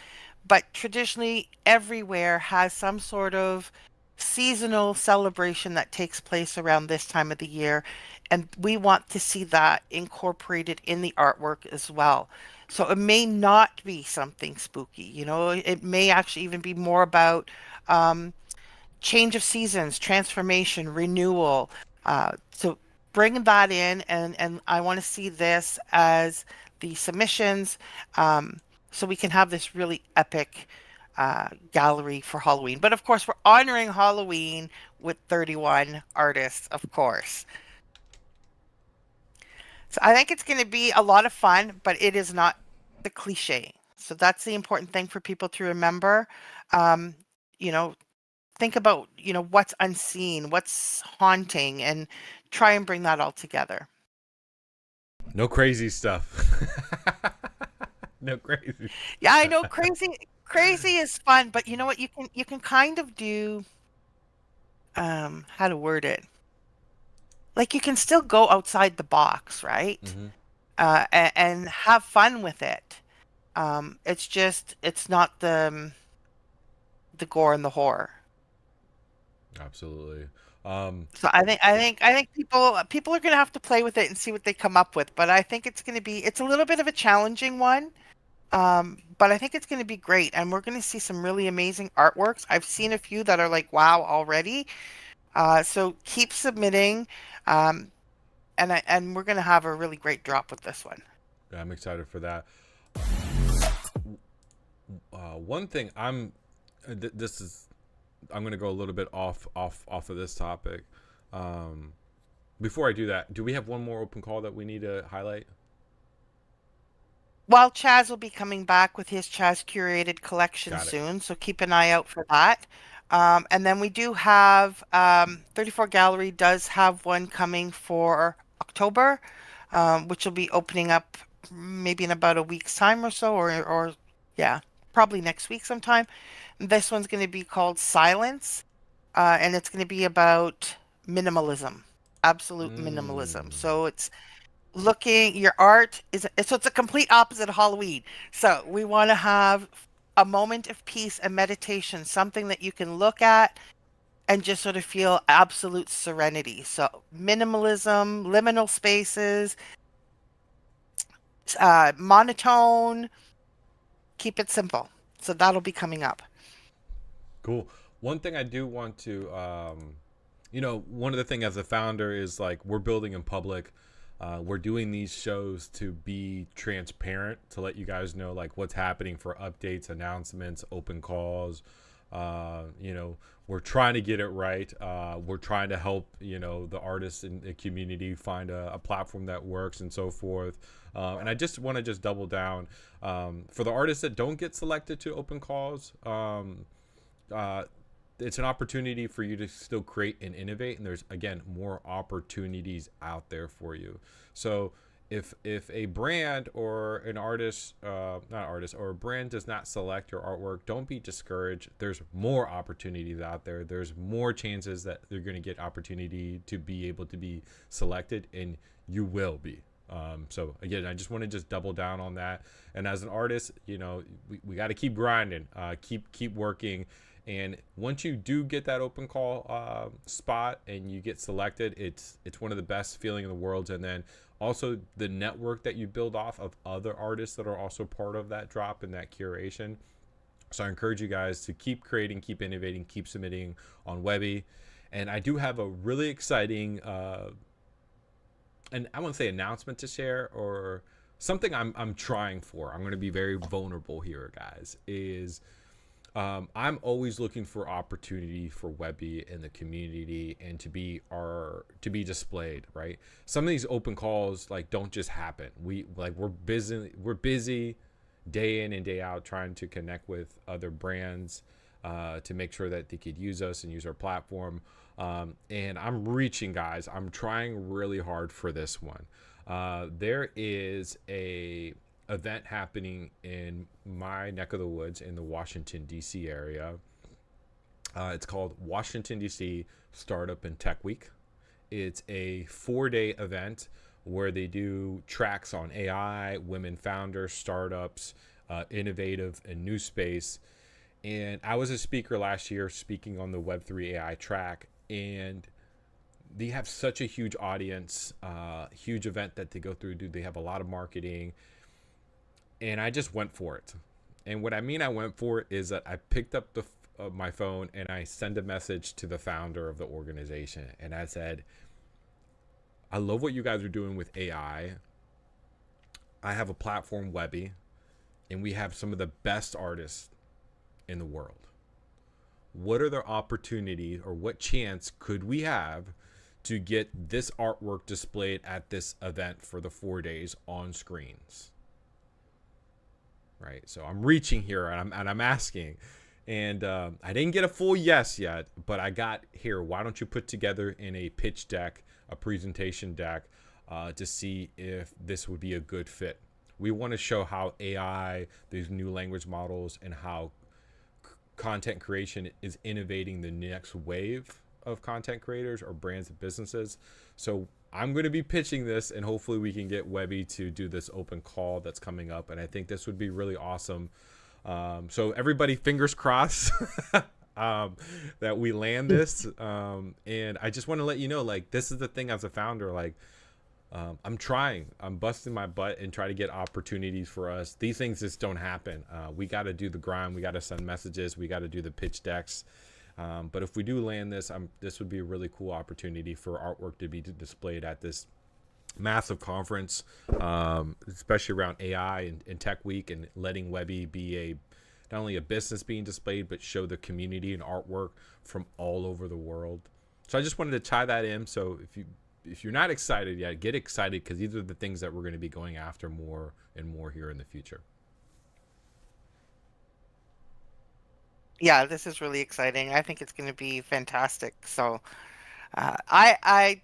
[SPEAKER 2] But traditionally, everywhere has some sort of seasonal celebration that takes place around this time of the year. And we want to see that incorporated in the artwork as well. So it may not be something spooky, it may actually even be more about change of seasons, transformation, renewal. So bring that in, and I want to see this as the submissions, so we can have this really epic gallery for Halloween. But of course, we're honoring Halloween with 31 artists, of course. So I think it's going to be a lot of fun, but it is not the cliche. So that's the important thing for people to remember. Think about, what's unseen, what's haunting, and try and bring that all together.
[SPEAKER 1] No crazy stuff. No crazy.
[SPEAKER 2] Yeah, I know crazy is fun, but you know what? You can kind of do how to word it. Like you can still go outside the box, right?
[SPEAKER 1] Mm-hmm.
[SPEAKER 2] And have fun with it. It's not the gore and the horror.
[SPEAKER 1] Absolutely.
[SPEAKER 2] So I think people are going to have to play with it and see what they come up with. But I think it's a little bit of a challenging one. But I think it's going to be great, and we're going to see some really amazing artworks. I've seen a few that are like wow already. So keep submitting, um, and we're gonna have a really great drop with this one.
[SPEAKER 1] I'm excited for that. One thing this is I'm going to go a little bit off of this topic. Um, Before I do that, do we have one more open call that we need to highlight?
[SPEAKER 2] Well, Chaz will be coming back with his Chaz curated collection
[SPEAKER 1] Got it.
[SPEAKER 2] soon, so keep an eye out for that. And then we do have 34 Gallery does have one coming for October, which will be opening up maybe in about a week's time or so, or yeah, probably next week sometime. This one's going to be called Silence, and it's going to be about minimalism, absolute minimalism.
[SPEAKER 1] Mm,
[SPEAKER 2] So it's looking your art is so it's a complete opposite of Halloween. So we want to have a moment of peace and meditation, something that you can look at and just sort of feel absolute serenity. So minimalism, liminal spaces, monotone, keep it simple. So that'll be coming up.
[SPEAKER 1] cool. One thing I do want to, one of the things as a founder is like we're building in public. We're doing these shows to be transparent, to let you guys know like what's happening for updates, announcements, open calls. We're trying to get it right. We're trying to help, the artists in the community find a platform that works and so forth. And I just want to just double down for the artists that don't get selected to open calls. Uh, it's an opportunity for you to still create and innovate, and there's again more opportunities out there for you. So if a brand or an artist, not artist, or a brand does not select your artwork, don't be discouraged. There's more opportunities out there. There's more chances that they're going to get opportunity to be able to be selected, and you will be. So again, I just want to just double down on that. And as an artist, we got to keep grinding, keep working. And once you do get that open call spot and you get selected, it's one of the best feeling in the world. And then also the network that you build off of other artists that are also part of that drop and that curation. So I encourage you guys to keep creating, keep innovating, keep submitting on Webbie. And I do have a really exciting, and I wouldn't say announcement to share, or something I'm trying for. I'm going to be very vulnerable here, guys. I'm always looking for opportunity for Webbie in the community and to be displayed, right? Some of these open calls like don't just happen. We're busy day in and day out trying to connect with other brands to make sure that they could use us and use our platform. And I'm reaching, guys. I'm trying really hard for this one. There is a event happening in my neck of the woods in the Washington, D.C. area. It's called Washington, D.C. Startup and Tech Week. It's a 4-day event where they do tracks on AI, women founders, startups, innovative and new space. And I was a speaker last year speaking on the Web3 AI track, and they have such a huge audience, huge event that they go through. They have a lot of marketing. And I just went for it. And what I mean I went for it is that I picked up my phone and I sent a message to the founder of the organization. And I said, I love what you guys are doing with AI. I have a platform, Webbie, and we have some of the best artists in the world. What are the opportunities, or what chance could we have to get this artwork displayed at this event for the 4 days on screens? Right, so I'm reaching here and I'm asking, and I didn't get a full yes yet, but I got here. Why don't you put together in a pitch deck, a presentation deck, to see if this would be a good fit? We want to show how AI, these new language models, and how content creation is innovating the next wave of content creators or brands and businesses. So I'm going to be pitching this, and hopefully we can get Webbie to do this open call that's coming up. And I think this would be really awesome. So everybody, fingers crossed that we land this. And I just want to let you know, like, this is the thing as a founder, like, I'm busting my butt and try to get opportunities for us. These things just don't happen. We got to do the grind. We got to send messages. We got to do the pitch decks. But if we do land this, this would be a really cool opportunity for artwork to be displayed at this massive conference, especially around AI and Tech Week, and letting Webbie be not only a business being displayed, but show the community and artwork from all over the world. So I just wanted to tie that in. So if you're not excited yet, get excited, because these are the things that we're going to be going after more and more here in the future.
[SPEAKER 2] Yeah, this is really exciting. I think it's going to be fantastic. So, I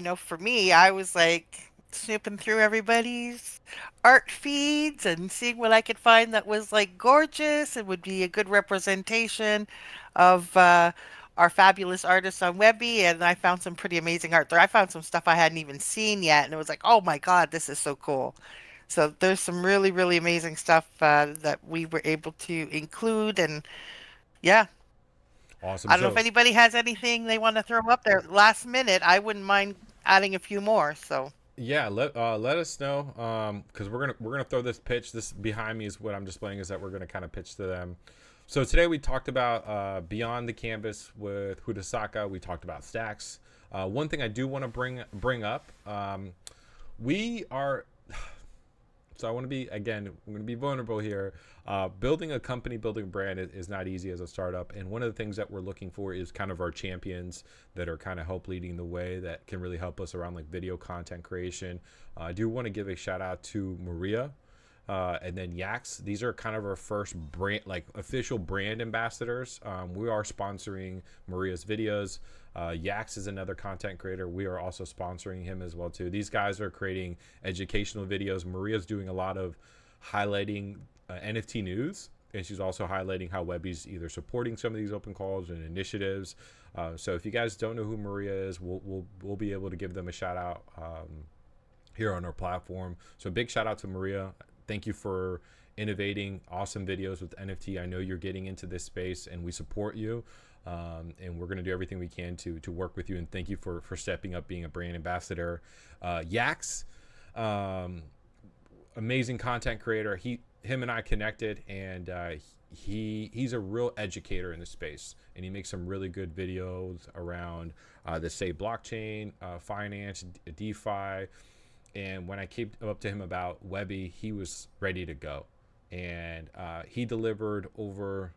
[SPEAKER 2] know for me, I was like snooping through everybody's art feeds and seeing what I could find that was like gorgeous and would be a good representation of our fabulous artists on Webby. And I found some pretty amazing art there. I found some stuff I hadn't even seen yet, and it was like, oh my God, this is so cool. So there's some really, really amazing stuff that we were able to include. And yeah,
[SPEAKER 1] Awesome.
[SPEAKER 2] I don't know if
[SPEAKER 1] So
[SPEAKER 2] anybody has anything they want to throw up there last minute. I wouldn't mind adding a few more. So
[SPEAKER 1] yeah, let us know, because we're gonna throw this pitch. This behind me is what I'm displaying, is that we're gonna kind of pitch to them. So today we talked about beyond the canvas with Hudasaka. We talked about stacks. One thing I do want to bring up, we are. So I want to be, again, I'm going to be vulnerable here. Building a company, building a brand is not easy as a startup. And one of the things that we're looking for is kind of our champions that are kind of help leading the way, that can really help us around like video content creation. I do want to give a shout out to Maria and then Yax. These are kind of our first brand, like official brand ambassadors. We are sponsoring Maria's videos. Yax is another content creator. We are also sponsoring him as well too. These guys are creating educational videos. Maria's doing a lot of highlighting NFT news, and she's also highlighting how Webbie's either supporting some of these open calls and initiatives. So if you guys don't know who Maria is, we'll be able to give them a shout out here on our platform. So big shout out to Maria. Thank you for innovating awesome videos with NFT. I know you're getting into this space, and we support you. And we're going to do everything we can to work with you. And thank you for stepping up, being a brand ambassador. Yax, amazing content creator. Him and I connected, and he's a real educator in the space, and he makes some really good videos around the say blockchain, finance, DeFi. And when I came up to him about Webbie, he was ready to go, and he delivered over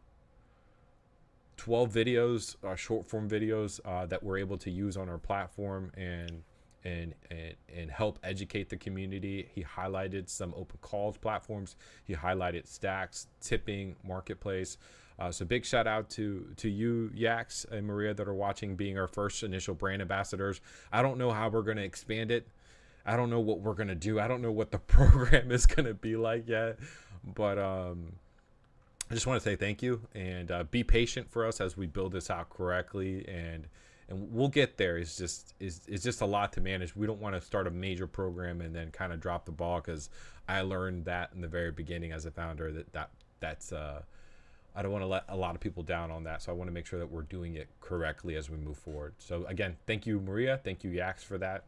[SPEAKER 1] 12 videos, short form videos that we're able to use on our platform and help educate the community. He highlighted some open calls platforms. He highlighted stacks, tipping, marketplace. So big shout out to you, Yax and Maria, that are watching, being our first initial brand ambassadors. I don't know how we're going to expand it. I don't know what we're going to do. I don't know what the program is going to be like yet, but I just want to say thank you, and be patient for us as we build this out correctly, and we'll get there. It's just a lot to manage. We don't want to start a major program and then kind of drop the ball, because I learned that in the very beginning as a founder that's I don't want to let a lot of people down on that. So I want to make sure that we're doing it correctly as we move forward. So again, thank you, Maria. Thank you, Yax, for that.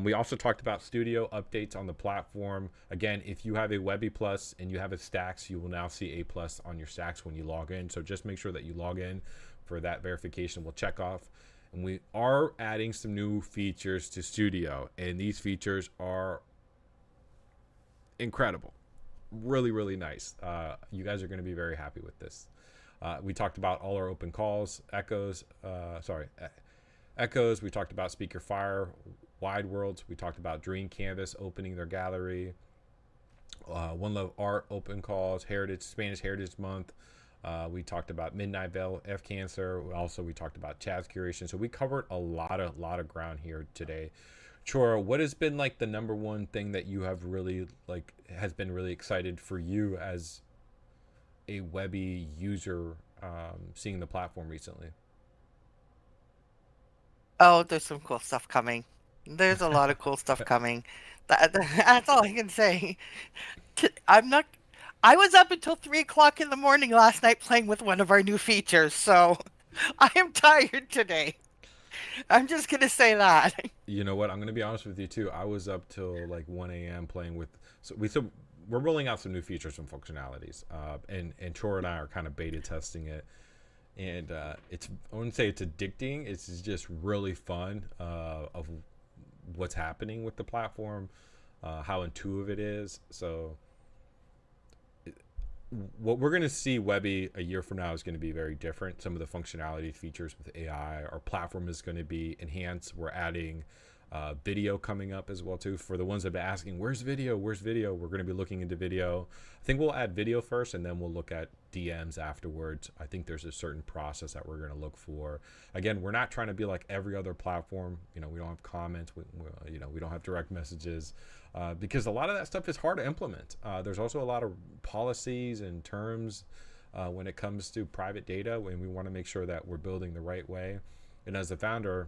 [SPEAKER 1] We also talked about studio updates on the platform. Again, if you have a Webbie Plus and you have a Stacks, you will now see A Plus on your Stacks when you log in. So just make sure that you log in for that verification. We'll check off. And we are adding some new features to Studio, and these features are incredible. Really, really nice. You guys are going to be very happy with this. We talked about all our open calls, echoes. We talked about Speaker Fire, Wide Worlds. We talked about Dream Canvas opening their gallery. One Love Art open calls, Spanish Heritage Month. We talked about Midnight Veil, F Cancer. Also, we talked about Chaz Curation. So we covered a lot of ground here today. Chora, what has been like the number one thing that you have really has been really excited for you as a Webbie user, seeing the platform recently?
[SPEAKER 2] oh, there's some cool stuff coming. There's a lot of cool stuff coming. That's all I can say. I'm not. I was up until 3 o'clock in the morning last night playing with one of our new features, so I am tired today. I'm just gonna say that.
[SPEAKER 1] You know what? I'm gonna be honest with you too. I was up till like 1 a.m. playing with. So we're rolling out some new features and functionalities, and Chora and I are kind of beta testing it. and it's, I wouldn't say it's addicting. It's just really fun of what's happening with the platform, how intuitive it is. So what we're going to see Webbie a year from now is going to be very different. Some of the functionality features with AI, our platform is going to be enhanced. We're adding video coming up as well too. For the ones that have been asking, where's video? Where's video? We're going to be looking into video. I think we'll add video first, and then we'll look at DMs afterwards. I think there's a certain process that we're going to look for. Again, we're not trying to be like every other platform. You know, we don't have comments. We don't have direct messages. Because a lot of that stuff is hard to implement. There's also a lot of policies and terms when it comes to private data, and we want to make sure that we're building the right way. And as a founder,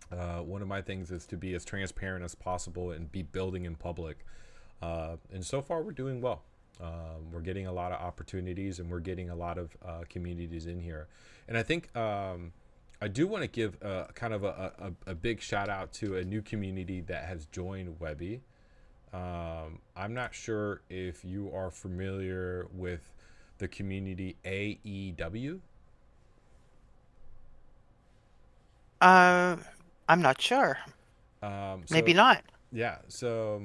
[SPEAKER 1] one of my things is to be as transparent as possible and be building in public. And so far, we're doing well. We're getting a lot of opportunities, and we're getting a lot of communities in here. And I think I do want to give kind of a big shout out to a new community that has joined Webbie. I'm not sure if you are familiar with the community AEW.
[SPEAKER 2] I'm not sure. Maybe not.
[SPEAKER 1] Yeah. So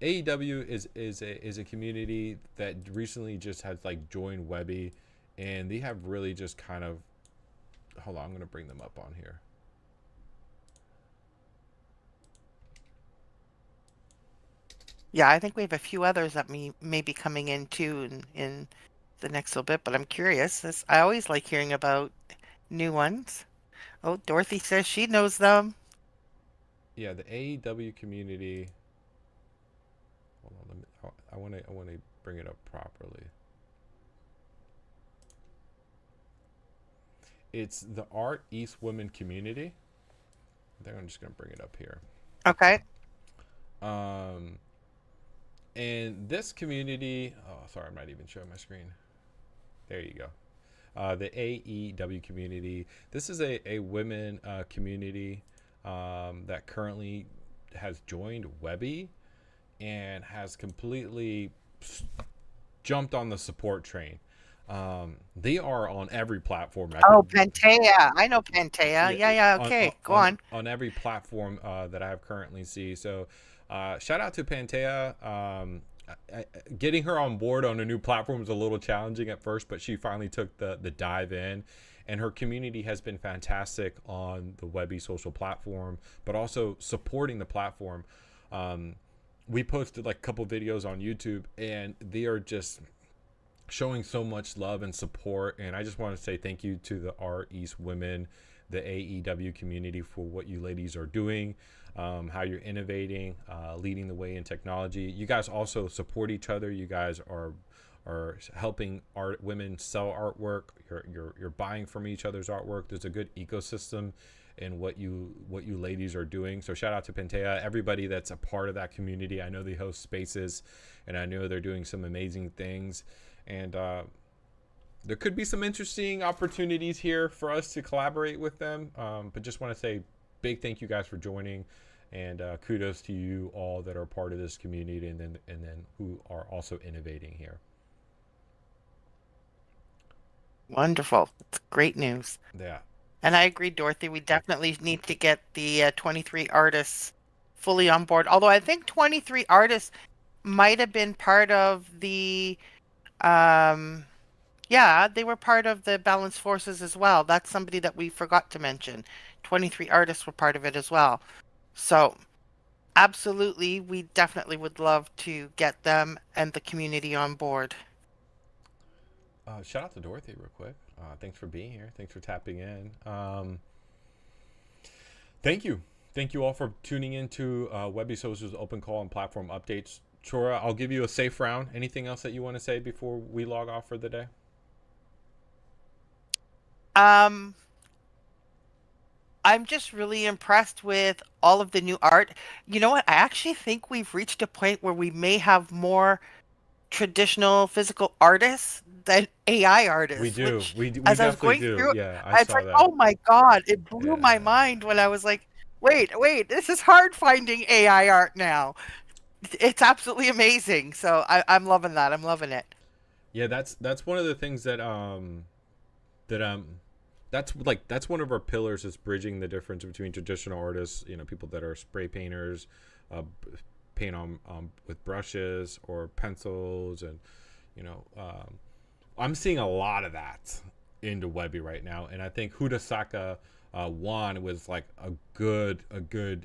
[SPEAKER 1] AEW is a community that recently just has like joined Webbie, and they have really just kind of, hold on, I'm gonna bring them up on here.
[SPEAKER 2] Yeah, I think we have a few others that may be coming in too in the next little bit, but I'm curious. I always like hearing about new ones. Oh, Dorothy says she knows them.
[SPEAKER 1] Yeah, the AEW community. Hold on, I want to bring it up properly. It's the Art East Women community. I think I'm just gonna bring it up here.
[SPEAKER 2] Okay.
[SPEAKER 1] And this community, oh, sorry, I'm not even showing my screen. There you go. The AEW community. This is a women community that currently has joined Webbie and has completely jumped on the support train. They are on every platform.
[SPEAKER 2] Oh, Pantea. I know Pantea. Yeah. Okay, go on.
[SPEAKER 1] On every platform that I have currently see. So shout out to Pantea. Getting her on board on a new platform was a little challenging at first, but she finally took the dive in, and her community has been fantastic on the Webbie social platform, but also supporting the platform. We posted like a couple videos on YouTube, and they are just showing so much love and support. And I just want to say thank you to the Art East Women, the AEW community, for what you ladies are doing, how you're innovating, leading the way in technology. You guys also support each other. You guys are helping women sell artwork. You're buying from each other's artwork. There's a good ecosystem in what you ladies are doing. So shout out to Pantea, everybody that's a part of that community. I know they host spaces, and I know they're doing some amazing things. And there could be some interesting opportunities here for us to collaborate with them. But just want to say big thank you guys for joining, and kudos to you all that are part of this community, and then who are also innovating here.
[SPEAKER 2] Wonderful. It's great news.
[SPEAKER 1] Yeah.
[SPEAKER 2] And I agree, Dorothy. We definitely need to get the 23 artists fully on board. Although I think 23 artists might have been part of the yeah, they were part of the Balanced Forces as well. That's somebody that we forgot to mention. 23 artists were part of it as well. So, absolutely, we definitely would love to get them and the community on board.
[SPEAKER 1] Shout out to Dorothy real quick. Thanks for being here. Thanks for tapping in. Thank you. Thank you all for tuning in to Webbie Social's Open Call and Platform Updates. Chora, I'll give you a safe round. Anything else that you want to say before we log off for the day?
[SPEAKER 2] I'm just really impressed with all of the new art. You know what? I actually think we've reached a point where we may have more traditional physical artists than AI artists.
[SPEAKER 1] We do. We
[SPEAKER 2] as I was
[SPEAKER 1] definitely
[SPEAKER 2] going
[SPEAKER 1] do.
[SPEAKER 2] through,
[SPEAKER 1] Yeah, I
[SPEAKER 2] it's
[SPEAKER 1] saw
[SPEAKER 2] like,
[SPEAKER 1] that.
[SPEAKER 2] oh my God, it blew
[SPEAKER 1] Yeah.
[SPEAKER 2] my mind when I was like, wait, this is hard finding AI art now. It's absolutely amazing. So I'm loving that. I'm loving it.
[SPEAKER 1] Yeah, that's one of the things that that's one of our pillars, is bridging the difference between traditional artists, people that are spray painters, paint on with brushes or pencils, and you know I'm seeing a lot of that into Webbie right now, and I think Hudasaka Wan was like a good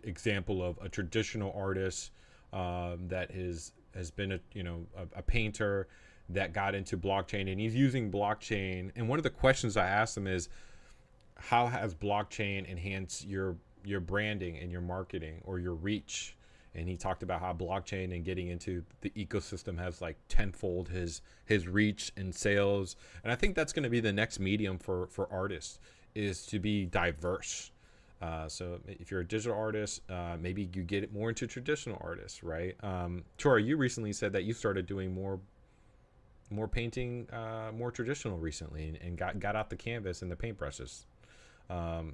[SPEAKER 1] example of a traditional artist that has been a painter that got into blockchain, and he's using blockchain. And one of the questions I asked him is, how has blockchain enhanced your branding and your marketing or your reach? And he talked about how blockchain and getting into the ecosystem has like tenfold his reach and sales. And I think that's going to be the next medium for artists, is to be diverse. So if you're a digital artist, maybe you get it more into traditional artists, right? Tora, you recently said that you started doing more painting, more traditional recently, and got out the canvas and the paintbrushes.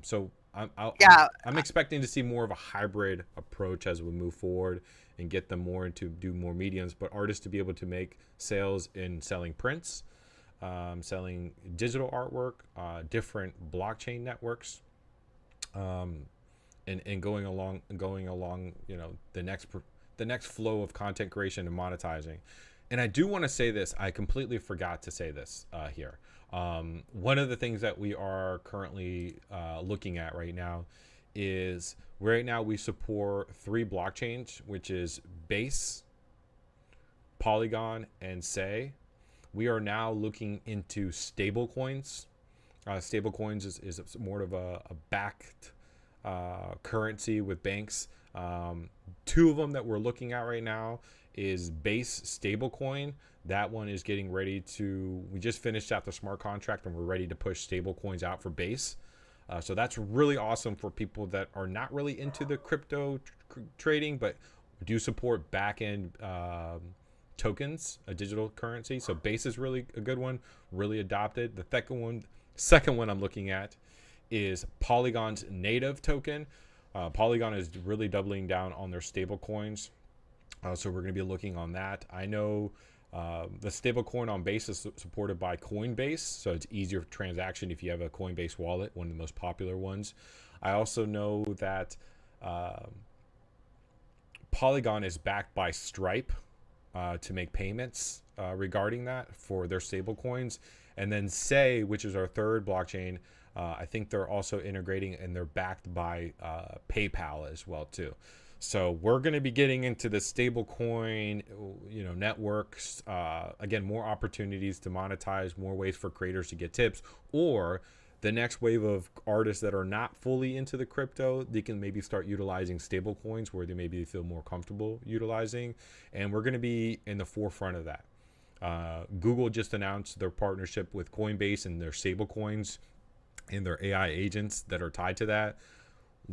[SPEAKER 1] So I'm expecting to see more of a hybrid approach as we move forward and get them more into do more mediums, but artists to be able to make sales in selling prints, selling digital artwork, different blockchain networks, and going along, the next flow of content creation and monetizing. And I do want to say this. I completely forgot to say this here. One of the things that we are currently looking at right now is, right now we support 3 blockchains, which is Base, Polygon, and Say. We are now looking into stable coins. Stable coins is more of a backed currency with banks. 2 of them that we're looking at right now is Base stablecoin. That one is getting ready to, we just finished out the smart contract and we're ready to push stable coins out for Base. So that's really awesome for people that are not really into the crypto trading, but do support back-end tokens, a digital currency. So Base is really a good one, really adopted. The second one I'm looking at is Polygon's native token. Polygon is really doubling down on their stable coins. So we're going to be looking on that. I know the stablecoin on Base is supported by Coinbase, so it's easier transaction if you have a Coinbase wallet, one of the most popular ones. I also know that Polygon is backed by Stripe to make payments regarding that for their stablecoins. And then Say, which is our third blockchain, I think they're also integrating, and they're backed by PayPal as well too. So we're going to be getting into the stablecoin, networks. Again, more opportunities to monetize, more ways for creators to get tips, or the next wave of artists that are not fully into the crypto, they can maybe start utilizing stablecoins where they maybe feel more comfortable utilizing. And we're going to be in the forefront of that. Google just announced their partnership with Coinbase and their stablecoins and their AI agents that are tied to that.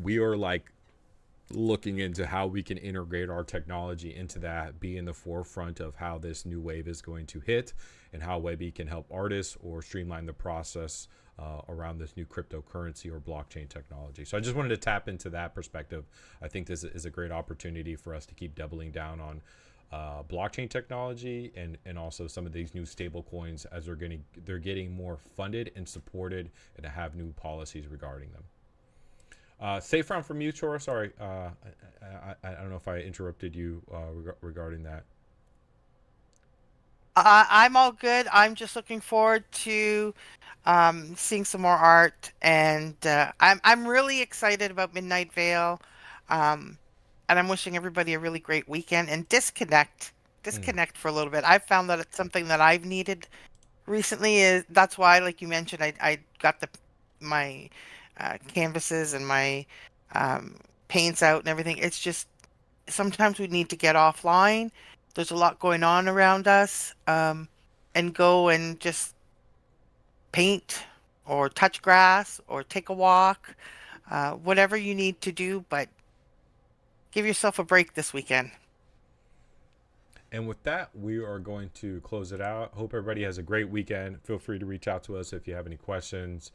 [SPEAKER 1] We are like looking into how we can integrate our technology into that, be in the forefront of how this new wave is going to hit, and how Webbie can help artists or streamline the process around this new cryptocurrency or blockchain technology. So I just wanted to tap into that perspective. I think this is a great opportunity for us to keep doubling down on blockchain technology and also some of these new stable coins as they're getting more funded and supported, and to have new policies regarding them. Safe round from you, Chora. Sorry, I don't know if I interrupted you regarding that.
[SPEAKER 2] I'm all good. I'm just looking forward to seeing some more art, and I'm really excited about Midnight Vale, and I'm wishing everybody a really great weekend and disconnect for a little bit. I've found that it's something that I've needed recently. That's why, like you mentioned, I got my canvases and my paints out and everything. It's just sometimes we need to get offline. There's a lot going on around us, and go and just paint or touch grass or take a walk, whatever you need to do, but give yourself a break this weekend.
[SPEAKER 1] And with that, we are going to close it out. Hope everybody has a great weekend. Feel free to reach out to us if you have any questions.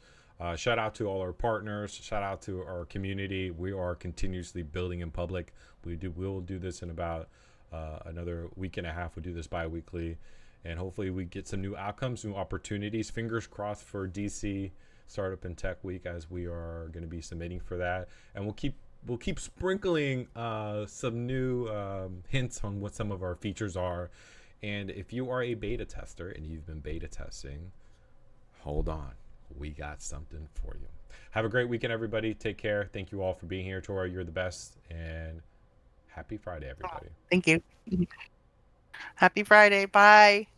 [SPEAKER 1] Shout out to all our partners. Shout out to our community. We are continuously building in public. We'll do this in about another week and a half. We'll do this bi-weekly, and hopefully we get some new outcomes, new opportunities. Fingers crossed for DC Startup and Tech Week, as we are going to be submitting for that, and we'll keep sprinkling some new hints on what some of our features are. And if you are a beta tester and you've been beta testing, hold on, we got something for you. Have a great weekend, everybody. Take care. Thank you all for being here. Tora, you're the best, and happy Friday, everybody.
[SPEAKER 2] Thank you. Happy Friday. Bye.